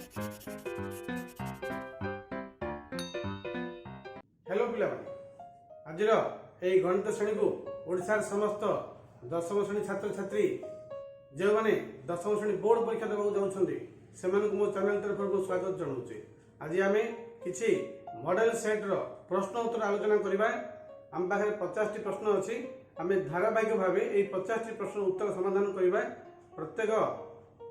Hello पिला आज गणित श्रेणी को ओडिशार समस्त दशम श्रेणी छात्र छात्री जो मैंने दशम श्रेणी बोर्ड परीक्षा देवाक जाऊँगी से मो चैनल तरफ स्वागत जनाऊे। आज आम कि मॉडल सेट रो प्रश्न उत्तर आलोचना करवा। आम पाखे 50 प्रश्न अच्छी आम धारावाहिक भाव ये 50 प्रश्न उत्तर समाधान करवा। प्रत्येक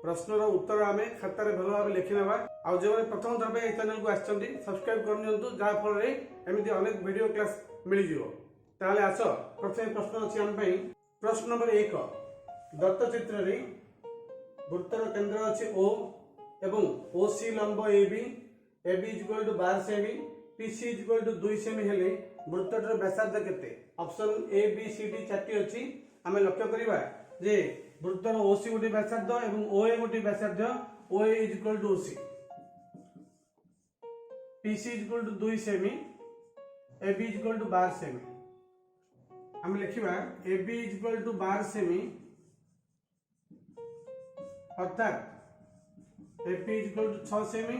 प्रश्नर उत्तर आम खातार भल भाव लिखी ना आ जो प्रथम थर पर चैनल को आसछंती सब्सक्राइब कर जहाँफल एमती अनेक वीडियो क्लास मिल जाए। आस प्रथम प्रश्न अच्छी आम प्रश्न नंबर 1 दत्त चित्र रे वृत्तर केंद्र अच्छी ओ एवं ओसी लंब AB इक्वल टू 12 सेमी PC इक्वल टू 2 सेमी हेले वृत्तर व्यासार्ध केते। Option A B C D 4टी अच्छी आम लक्ष्य करवा जे वृत्तर OC गोटे व्यासार्ध एवं OA गोटे व्यासार्ध OA equal to OC PC equal to 2 सेमी AB इक्वल टू 12 सेमी। आम लिखा AB इक्वल टू 12 सेमी अर्थात AP इक्वल टू 6 सेमी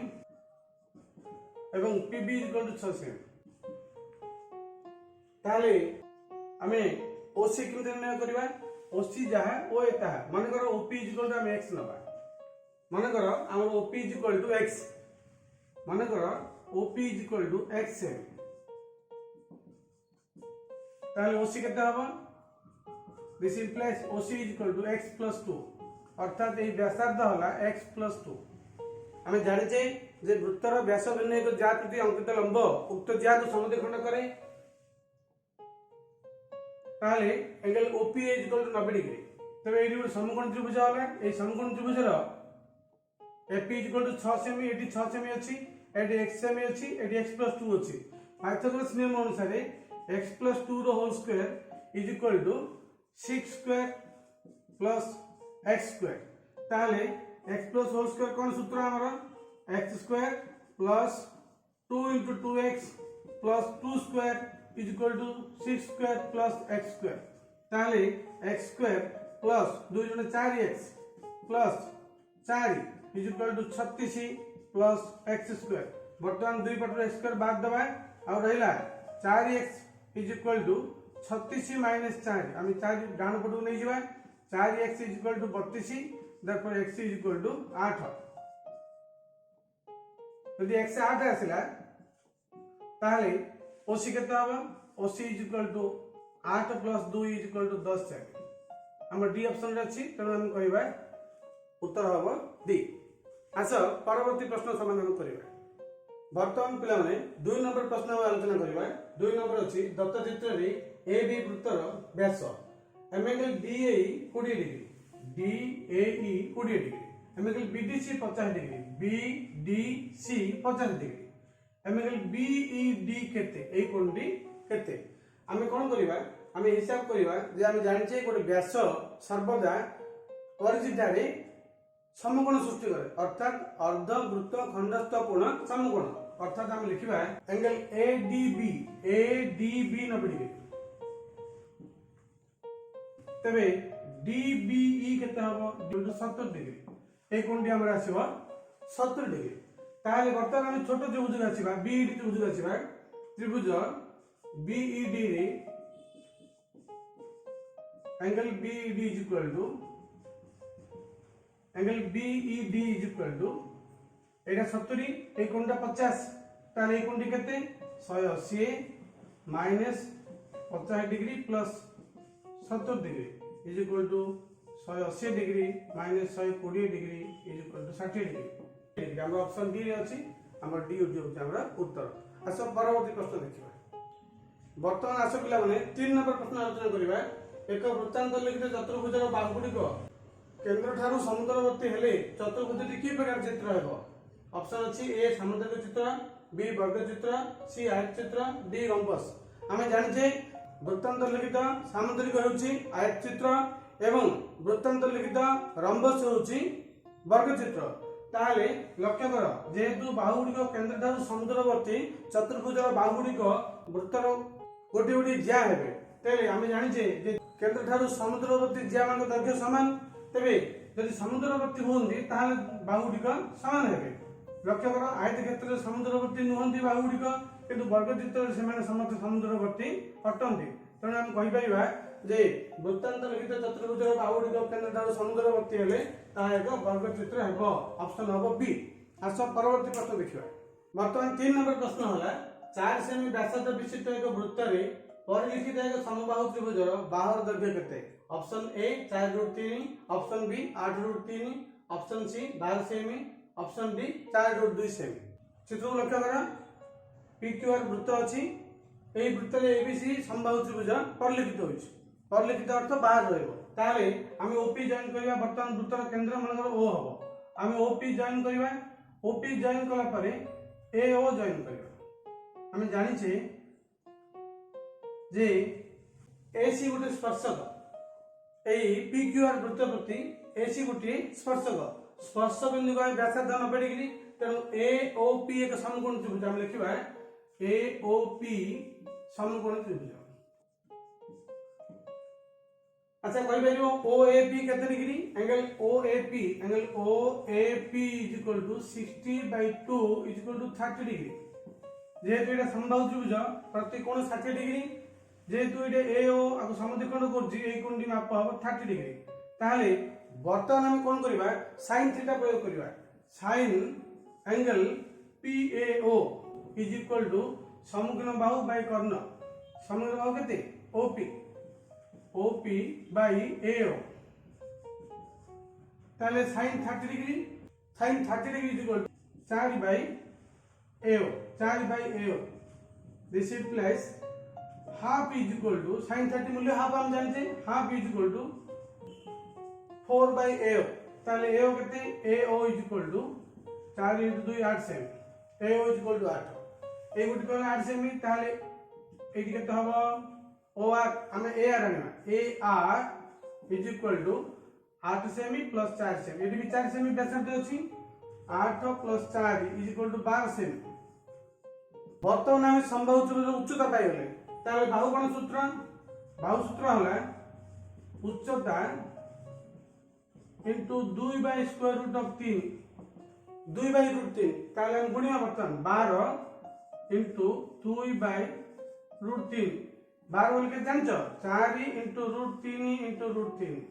एवं PB इक्वल टू 6 सेमी। ताले आमे OC केमते निर्णय करबा OC जहा OA ताहा मन करो OP इक्वल टू हम x नबा मन करो हमर OP इक्वल टू x मन करो OP इक्वल टू x सेमी। ताले OC केते हबो this implies OC equal to x plus 2 अर्थात ये व्यासार्ध होला x प्लस 2। आम जाने जे वृत्तर व्यास निर्णय ज्या प्रति अंकित लंब उक्त ज्या को समद्विखंड करे ताले angle OPA equal to 90 degree. तबे एडी गोटे समकोण त्रिभुज होला। ए समकोण त्रिभुजर AP इक्वल टू 6 सेमी एटी 6 सेमी अछि एटी x सेमी अछि एटी x प्लस 2 अछि। पाइथागोरस नियम अनुसार x प्लस 2 रो whole square is equal to 6 square plus x square. ताले x प्लस होल स्क्वायर कौन सूत्र हमर x square plus 2 into 2x plus 2 square is equal to 6 square plus x square. ताले x square plus 2 × 4x plus 4 is equal to 36 plus x square. बर्तमान दुई पटर x square बाद दबा आ रहिला 4x is equal to 36 minus 4 आम 4 डाण पटू नहीं जिबा 4x is equal to 32 therefore x is equal to 8। यदि x 8 आसिला ताले OC केते हबो OC is equal to 8 plus 2 is equal to 10 semi. हमर डी ऑप्शन रे अछि तनो हम कहबा उत्तर हबो डी। आस परवर्ती प्रश्न समाधान करिबा। वर्तमान पिला माने 2 नंबर प्रश्न आलोचना करिबा। 2 नंबर अछि दत्त चित्र रे AB वृत्तर व्यास angle DAE 20 degree DAE 20 degree angle BDC 50 degree BDC 50 degree angle BED केते ए कोणडी केते। आमे कोन करिबा आमे हिसाब करिबा जे आमे जानि छै गोटे व्यास सर्वदा परिचिता रे समकोण सृष्टि करे अर्थात अर्ध वृत्त खंडस्थ कोण समकोण अर्थात आमे लिखिबा एंगल ADB 90 डिग्री। तबे DBE केते हबो 70 डिग्री ए कोणडी हमर आसीबो 70 डिग्री। ताले वर्तमान हम छोट त्रिभुज आसीबा BED त्रिभुज आसीबा त्रिभुज BED रे angle BED is equal to angle BED is equal to एटा 70 ए कोणटा 50 ताले ए कोणडी केते 180 minus 50 degree plus 70 degree is equal to 180 degree minus 120 degree is equal to 60 degree. हमर ऑप्शन डी रे अछि हमर डी होछि हमर उत्तर। आस परवर्ती प्रश्न देखिबा। वर्तमान आस पिला माने 3 नंबर प्रश्न आलोचना करिबा। एक वृत्तांत लिखित चतुर्भुजर बाहुगुडी को केंद्र ठारू समुद्रवर्ती हेले चतुर्भुजटी की प्रकार चित्र हेबो। ऑप्शन अछि ए सामुद्रिक चित्र बी वर्ग चित्र सी आयत चित्र डी रंबस। हमें जानि छै वृत्तांत लिखित सामुद्रिक होउछि आयत चित्र एवं वृत्तांत लिखित रंबस होउछि वर्ग चित्र। ताले लक्ष्य कर जेहेतु बाहुगुडी को केंद्र ठारू समुद्रवर्ती चतुर्भुजर बाहुगुडी को वृत्तर गोटे गोटे ज्या हेबे। तेले आमे जानि छै जे केंद्र ठारू समुद्रवर्ती ज्या मान दैर्घ्य समान। तबे यदि समुद्रवर्ती होंदी ताहाले बाहुगुडी को समान हेबे। लक्ष्य कर आयत क्षेत्र समुद्रवर्ती नुहति बाहुगुड़िक किंतु वर्गचित्र से समस्त समुद्रवर्ती अटंती तेणु आम कहीपर जे वृत्तांत लिखित चतुर्भुज बाहुगुड़िक केन्द्र समुद्रवर्ती हेले ताहा एक वर्गचित्र हेब ऑप्शन हम बी। आस परवर्ती प्रश्न देखा बर्तमान 3 नंबर प्रश्न है 4 सेमी व्यासार्ध विशिष्ट एक वृत्त रे परिलिखित एक समबाहु त्रिभुजर बाहुर दैर्घ्य केते option A 4√3 option B 8√3 option C 12 सेमी ऑप्शन डी 4√2 सेमी। चित्र को लक्ष्य कर PQR वृत्त अच्छी यही वृत्त रे एबीसी समबाहु त्रिभुज परिलिखित होइछ परिलिखित अर्थ बाहर रहइबो ताले आमे ओपी जॉइन करबा वर्तमान वृत्तर केंद्र मनकर ओ हबो आमे ओपी जॉइन करबा ओपी जॉइन कला परे एओ जॉइन करबा आमे जानि छे जे एसी गोटे स्पर्शक एई PQR वृत्त प्रति एसी गोटे स्पर्शक स्पर्श बिंदु का व्यासार्ध 90 डिग्री तेणु AOP एक समकोण त्रिभुज हम लिखिबा AOP समकोण त्रिभुज। अच्छा कहि परिबो OAP केते डिग्री एंगल OAP = 60/2 = 30 डिग्री जेहेतु एटा समबाहु त्रिभुज प्रति कोण 60 डिग्री जेहेतु एटा AO आको समद्विखंड करछि एई कोणटी माप हबो 30 डिग्री ताले वर्तमान हम कोन करबा sin थीटा प्रयोग करबा sin एंगल PAO = समग्र बाहु बाय कर्ण समग्र बाहु केते OP by AO ताले sin 30 degree = 4 by AO this implies half = sin 30 मूल्य हाफ हम जानते half = 4 by AO ताले AO केते AO = 4 × 2 8 सेमी AO = 8 ए गुटी कोन 8 सेमी ताले एटी केते हबो OR हमें AR आनिबा AR = 8 semi + 4 semi eighty भी 4 सेमी व्यासार्ध अछि 8 + 4 = 12 सेमी। वर्तमान हम समबाहु त्रिभुज उच्चता पाइले ताले बाहु कोण सूत्र होला उच्चता into 2 by square root of 3 2 by root 3 ताले हम गुणिया बर्तन 12 into 2 by root 3 12 बोल के जानचो 4 into root 3 into root 3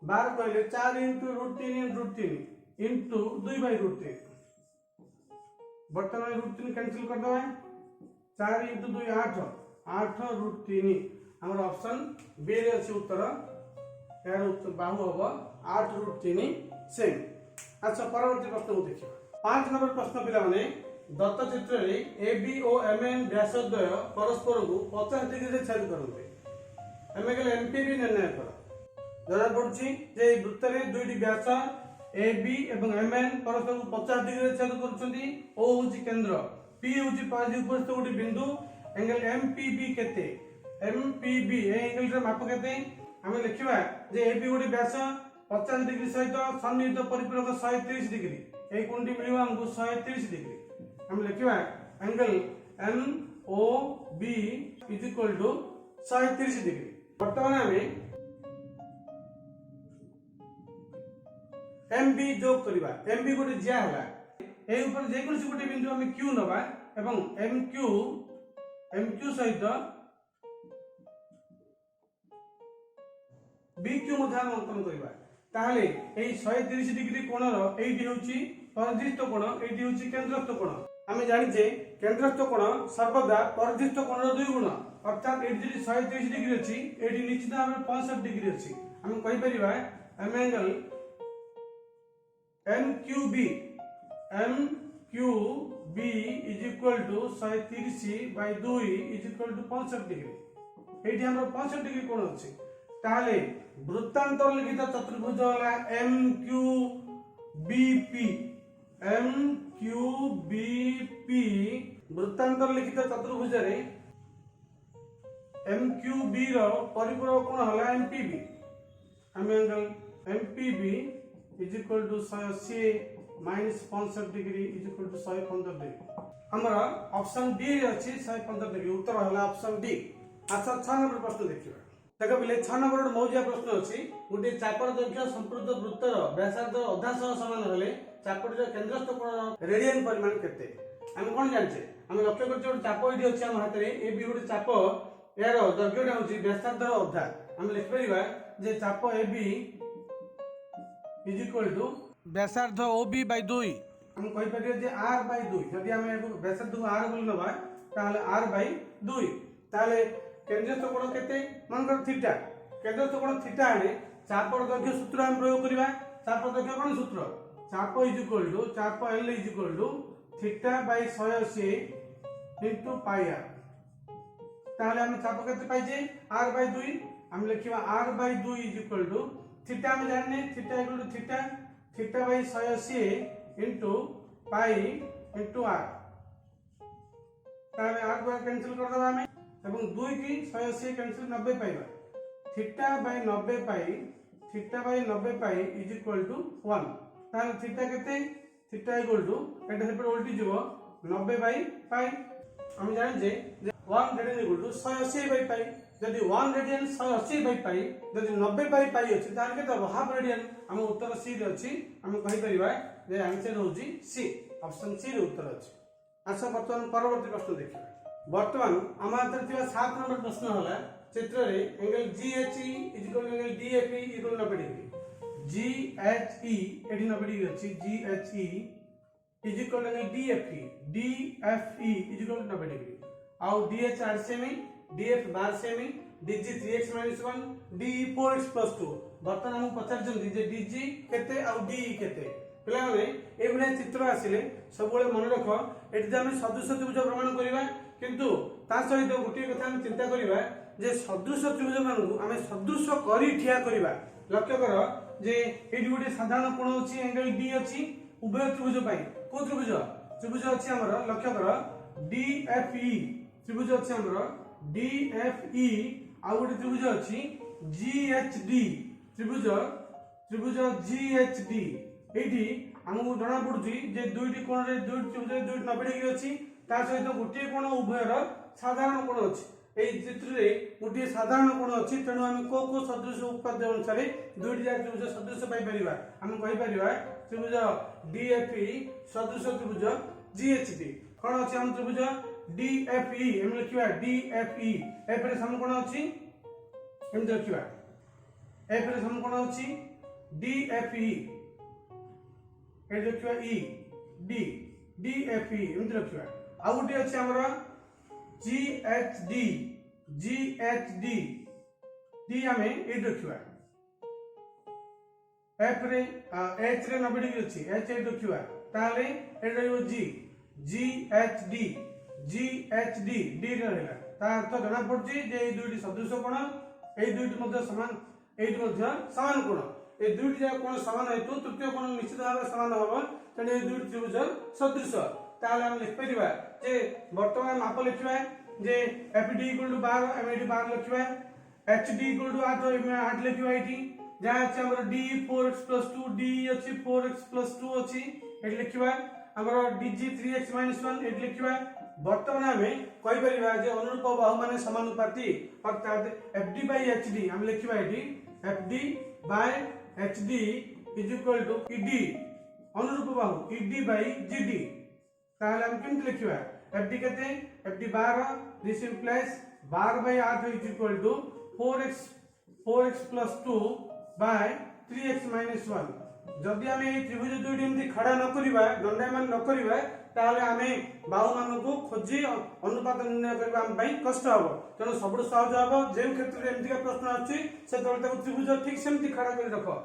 12 कहले 4 into root 3 into root 3 into 2 by root 3 बर्तन root 3 कैंसिल कर दवा 4 into 2 8 root 3 हमर ऑप्शन बी रे अछि उत्तर यार उत्तर बाहु होबो 8√3 सेमी। अच्छा परवर्ती प्रश्न को देखिए 5 नंबर प्रश्न पिला माने दत्त चित्र रे AB ओ MN व्यासद्वय परस्पर को 50 डिग्री रे छेद करते एमे के MPB निर्णय कर जरा पड़छि जे वृत्त रे दुईटी व्यास AB एवं MN परस्पर को 50 डिग्री रे छेद करछन्ती O होछि केंद्र P होछि पाजी उपस्थित गोटी बिंदु एंगल MPB केते MPB ए एंगल रे माप केते हमें लिखिबा जे AB गोटी व्यास 50 डिग्री सहित सन्निहित परिपूरक 130 डिग्री ए कोणटी मिलिबा हमको 130 डिग्री हम लिखिबा एंगल MOB = 130 डिग्री। वर्तमान हमें MB जोग करबा MB गोटे ज्या होला ए ऊपर जे कोनसी गोटे बिंदु हम Q नबा एवं MQ सहित BQ मध्ये हम अंकन करबा ताहले एई 130 डिग्री कोणर एइटी होची परिदृष्ट कोण एइटी होची केंद्रस्थ कोण आमे जानि जे केंद्रस्थ कोण सर्वदा परिदृष्ट कोणर 2 गुण अर्थात एइटी जदि 130 डिग्री अछि एइटी निश्चित भाबे 65 डिग्री अछि हम कहि परिबा एंगल MQB = 130/2 = 65 डिग्री एइटी हमर 65 डिग्री कोण अछि ताहले वृत्तांतर लिखित चतुर्भुज होला MQBP वृत्तांतर लिखित चतुर्भुज रे MQB रो परिपूरक कोण होला MPB हम एंगल MPB = 180 - 65 डिग्री = 115 डिग्री हमरा ऑप्शन डी रे अछि 115 डिग्री उत्तर होला ऑप्शन डी। अच्छा 6 नंबर प्रश्न देखिबा देख पिले 6 नंबर गोटे मौजिया प्रश्न अच्छी गोटे चापर दैर्घ्य संपूर्ण वृत्तर व्यासार्ध अधा सह समान हेले चापटीर केन्द्रस्थ कोण रेडियन परिमाण केते हम कोन जानछे हम लक्ष्य करछे गोटे चाप इडी अछि हम हाथ रे ए बी गोटे चाप यार दैर्घ्यटा होछि व्यासार्ध अधा हम लिख परिबा जे चाप A B is equal to व्यासार्ध ओ बी बाय 2 हम कहि परिबे जे r बाय 2 यदि हम व्यासार्ध को r बोल नबा ताले r बाय 2 ताले केन्द्रस्थ कोण केते मानकर थीटा केन्द्रस्थ कोण थीटा आने चापर दैर्घ्य सूत्र हम प्रयोग करिबा चापर दैर्घ्य कोन सूत्र चाप इज इक्वल टू चाप l is equal to theta by 180 into pi r ताले हम चाप केते पाइजे r बाय 2 हम लिखिबा r by 2 is equal to theta हम जानने theta equal to theta theta by 180 into pi into r ताले r को कैंसिल कर दबा हमें एवं 2 की 180 कैंसिल 90 पाइबा theta by 90 pi is equal to 1 ताले थीटा केते थीटा इक्वल टू एटा सेपट उल्टी जीवो 90 बाय पाई हम जान जे 1 radian equal to 180 by pi यदि 1 रेडियन 180 बाय पाई यदि 90 बाय पाई अछि ताले केते हाफ रेडियन हम उत्तर सी रे अछि हम कहि परिबा जे आंसर होजी सी ऑप्शन सी रे उत्तर अछि आशा वर्तमान परवर्ती प्रश्न देखिबा वर्तमान आम हाथ 7 नंबर प्रश्न होला चित्र रे angle GHE is equal to angle DFE equal 90 degree GHE एडी 90 डिग्री अछि GHE is equal to angle DFE is equal to 90 degree आउ DH 8 सेमी DF 12 सेमी DG 3x - 1 DE 4x + 2 वर्तमान हम पचार जंदी जे DG केते आउ DE केते पिला माने ए भले चित्र आसिले सब बेले मन रखो एटी जे हम सदृश त्रिभुज प्रमाण करिबा किंतु ता सहित गोटे कथा हम चिंता करिबा जे सदृश त्रिभुज मानू आमे सदृश करी ठिया करिबा लक्ष्य कर जे एटी गोटे साधारण कोण अछि एंगल डी अछि उभय त्रिभुज पई को त्रिभुज त्रिभुज अछि हमर लक्ष्य कर DFE त्रिभुज अछि हमर DFE आ गोटे त्रिभुज अछि GHD त्रिभुज GHD एटी हमहु जणा पडुची जे दुईटी कोण रे दुईटी त्रिभुज दुईटी 90 डिग्री अछि ता सहित गोटे कोण उभयर साधारण कोण अछि एई चित्र रे गोटे साधारण कोण अछि तेनु हम को सदृश उपाद्य अनुसार दुईटी जा त्रिभुज सदृश पाई परिबा हम कहि परिबा त्रिभुज DFE सदृश त्रिभुज GHD कोण अछि हम त्रिभुज DFE हम लिखिबा DFE ए पर सम कोण अछि हम देखिबा ए पर सम कोण अछि DFE ए देखिबा E D DFE हम देखिबा आ गोटे अछि हमर GHD D हमें ए देखिबा F रे H रे 90 डिग्री अछि H ए देखिबा ताले ए रहइबो GHD D रे रहला ता अर्थ जणा पड़छि जे ए दुईटी सदृश कोण ए दुईटी मध्ये समान एटी मध्ये समान कोण ए दुईटी जा कोण समान हेतु तृतीय कोण निश्चित भाव समान होबो तने ए दुईटी त्रिभुज सदृश ताले हम लिख परिबा जे वर्तमान माप लिखिबा जे FD = 12 एमडी 12 लिखिबा HD = 8 एम 8 लिखिबा एटी जहा अछि हमर D 4x + 2 D अछि 4x + 2 अछि एटी लिखिबा हमर DG 3x - 1 एटी लिखिबा वर्तमान हमें कहि परिबा जे अनुरूप बाहु माने समानुपाती अर्थात FD/HD हम लिखिबा एटी FD/HD = ED अनुरूप बाहु ED/GD ताले हम किंत लिखिबा FD केते FD 12 this implies 12/8 is equal to 4x + 2 by 3x - 1 जदि हमें ए त्रिभुज दुईटी एमती खड़ा न करिबा दंडायमान न करिबा ताले हमें बाहु मान को खोजी अनुपात निर्णय करबा हम पई कष्ट हबो तेनो सबड सहज हबो जे क्षेत्र रे एमती का प्रश्न अछि से तोलता त्रिभुज ठीक सेमती खड़ा कर रखो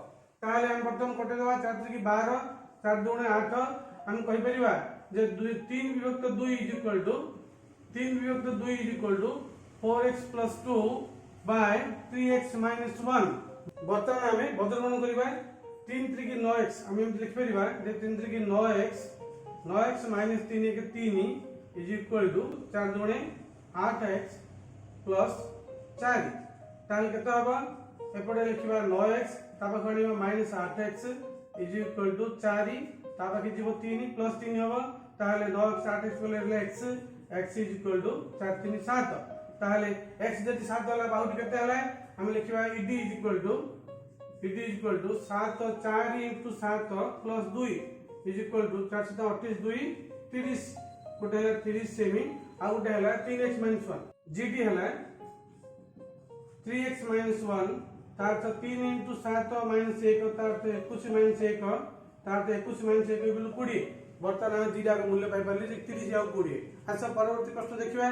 ताले हम प्रथम कटे देबा 4 की 12 4 2 8 हम कहि परिबा जे 3/2 is equal to 4x + 2 by 3x - 1 वर्तमान हमें बदलवन करिबा 3 3 की 9x हम लिख परिबा जे 3 3 की 9x - 3 1 3 is equal to 4 2 8x + 4 ताल केते हबा एपडे लिखिबा 9x ताबा खणिबा -8x इज इक्वल टू 4 ताबा कि जीवो 3 + 3 हबा ताले 9x 8x बोले x इज इक्वल टू 4 3 7 ताहले x जति 7 होला बाहुटी केते होला हम लिखिबा ed is equal to 7 4 * 7 + 2 is equal to 4 7 28 2 30 गोटे है 30 सेमी आ गोटे है 3x - 1 gd है 3x - 1 तार 3 * 7 - 1 तार 21 - 1 तार 21 - 1 इक्वल 20 वर्तमान हम जीरा का मूल्य पाई परले 30 आ 20 अच्छा परवर्ती प्रश्न देखिबा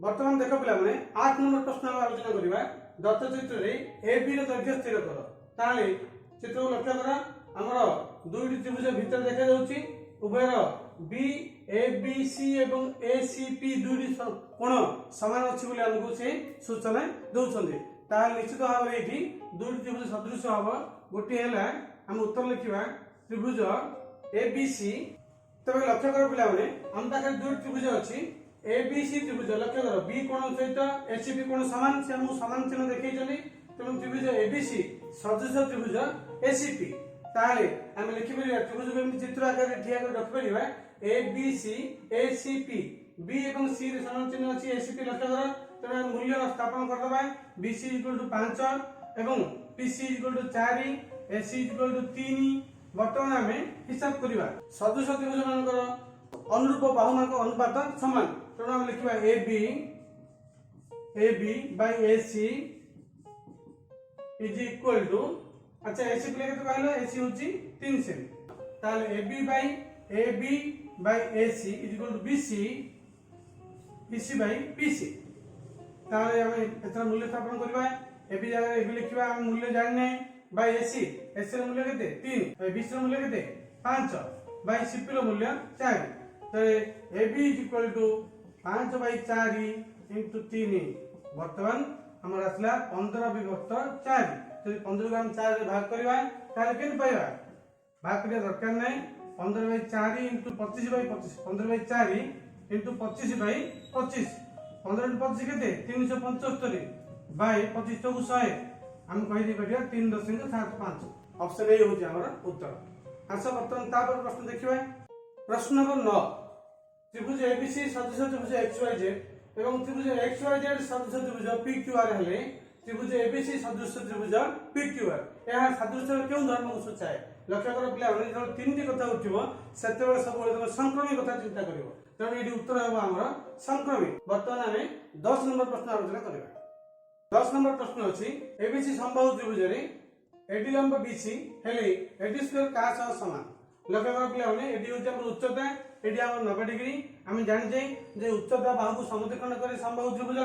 वर्तमान देखो पिला माने 8 नंबर प्रश्न हम आलोचना करिबा दत्त चित्र रे AB ର ଦୈର୍ଘ୍ୟ ସ୍ଥିର କର ताले चित्र को लक्ष्य करा हमर दुईटी त्रिभुज भीतर देखा जाउची उभयर BABC एवं ACP दुईटी कोण समान अछि बोली हमकु से सूचना दउछन्ते ताल निश्चित भाव रे एठी दुईटी त्रिभुज सदृश हबो गोटी हैला हम उत्तर लिखिबा त्रिभुज ABC तबे लक्ष्य करो पिला माने हम पाखे दुईटी त्रिभुज अछि ABC त्रिभुज लक्ष्य करो B कोण सहित ACP कोण समान से हम समान चिन्ह देखैछली तेणु त्रिभुज ABC सदृश त्रिभुज ACP ताले हम लिखि परिबा त्रिभुज को चित्र आकार ठिया कर रख परिबा ABC ACP B एवं C रे समान चिन्ह अछि ACP लक्ष्य करो तेणु हम मूल्य स्थापन कर दबा BC 5 एवं PC 4 AC 3 वर्तमान हमें हिसाब करिबा सदृश त्रिभुज मानकर अनुरूप बाहुमान का अनुपात समान तेणु हम लिखिबा AB by AC is equal to अच्छा AC प्ले केते कहलो AC होची 3 सेमी ताले AB by AC is equal to BC by PC ताले हम एतर मूल्य स्थापन करबा AB जगह AB लिखिबा हम मूल्य जानने by AC ର मूल्य केते 3 BC ର मूल्य केते 5 by CP ର मूल्य 4 तो AB is equal to 5 by 4 into 3 वर्तमान हमर असला 15 विभक्त 4 तो 15 को हम 4 रे भाग करबा ताले केन पाइबा भाग करिया दरकार नै 15 by 4 into 25 by 25 15 by 4 into 25 by 25 15 into 25 केते 375 by 25 को 100 हम कहि दे परिया 3.75 ऑप्शन ए होची हमर उत्तर आशा वर्तमान तापर प्रश्न देखिबा प्रश्न नंबर 9 त्रिभुज ABC सदृश त्रिभुज XYZ एवं त्रिभुज XYZ सदृश त्रिभुज PQR हेले त्रिभुज ABC सदृश त्रिभुज PQR यह सदृश क्यों धर्म को सूचाए लक्ष्य कर पिला माने जो तीनटी कथा उठिबो सेतेबेले सब बेले संक्रमी कथा चिंता करिवो तेणु एडी उत्तर हेबो हमर संक्रमी वर्तमान हमें 10 नंबर प्रश्न आलोचना करिबा 10 नंबर प्रश्न अछि ABC समबाहु त्रिभुज रे AD लंब BC हेले AD स्क्वायर का सह समान लक्ष्य कर पिला माने AD होची हमर उच्चता एडी हमर 90 डिग्री हम जानि जे जे उच्चता बाहु को समद्विखंड करे समबाहु त्रिभुज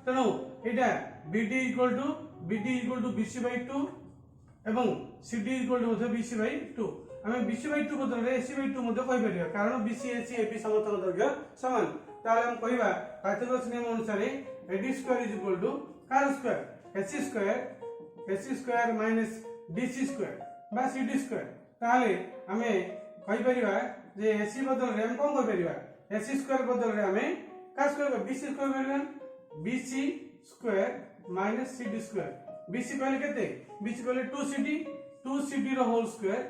तेणु एटा BD = BC by 2 एवं CD = BC by 2 हम BC by 2 बदल रे AC by 2 मध्ये कहि परिया कारण BC AC AB समतल दैर्घ्य समान ताले हम कहिबा पाइथागोरस नियम अनुसार AD square car square AC square minus DC square बा CD स्क्वायर ताले हमें कहि परिबा जे AC बदल रे हम कोन कहि परिबा AC स्क्वायर बदल रे हमें का स्क्वायर BC स्क्वायर परिबा BC square minus CD square BC कहले केते BC कहले 2CD रो whole square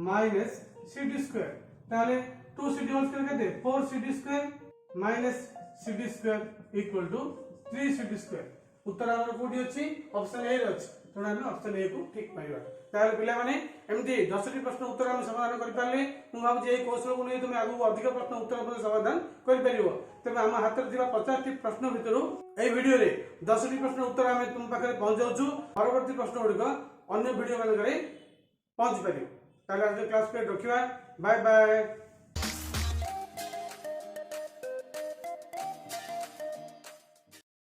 minus CD square ताले 2CD होल स्क्वायर केते 4CD square minus CD square equal to 3CD square उत्तर हमर कोठी अछि ऑप्शन ए रे अछि तोना हम ऑप्शन ए को ठीक पाइबा ताले पिला माने एमती 10टी प्रश्न उत्तर हम समाधान करि पाले मु भाबु जे कौशल को नै तुम आगु अधिक प्रश्न उत्तर पर समाधान करि परिबो तबे हम हाथ रे दिबा 50टी प्रश्न भितरु ए वीडियो रे 10टी प्रश्न उत्तर हम तुम पाखरे पहुंच जाउछु परवर्ती प्रश्न गुडी अन्य वीडियो मान करे पहुंच परिबो ताले आज क्लास पे रखिबा बाय बाय।